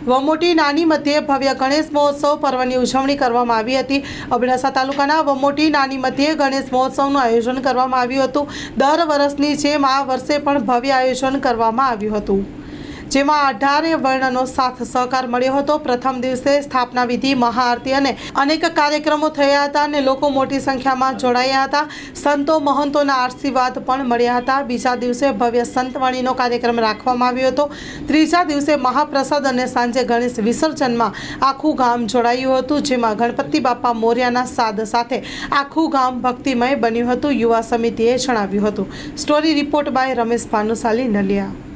વમોટી નાની મધ્યે ભવ્ય ગણેશ મહોત્સવ પર્વની ઉજવણી કરવામાં આવી હતી। અબડાસા તાલુકાના વમોટી નાની મધ્યે ગણેશ મહોત્સવનું આયોજન કરવામાં આવ્યું હતું। દર વર્ષની જેમ આ વર્ષે પણ ભવ્ય આયોજન કરવામાં આવ્યું હતું, જેમાં 18 વર્ણનો સાથ સહકાર મળ્યો હતો। પ્રથમ દિવસે સ્થાપના વિધિ, મહાઆરતી અને અનેક કાર્યક્રમો થયા હતા અને લોકો મોટી સંખ્યામાં જોડાયા હતા। સંતો મહંતોના આશીર્વાદ પણ મળ્યા હતા। બીજા દિવસે ભવ્ય સંતવાણીનો કાર્યક્રમ રાખવામાં આવ્યો હતો। ત્રીજા દિવસે મહાપ્રસાદ અને સાંજે ગણેશ વિસર્જનમાં આખું ગામ જોડાયું હતું, જેમાં ગણપતિ બાપા મોર્યાના સાદ સાથે આખું ગામ ભક્તિમય બન્યું હતું, યુવા સમિતિએ જણાવ્યું હતું। Story report by Ramesh Bhanushali Naliya.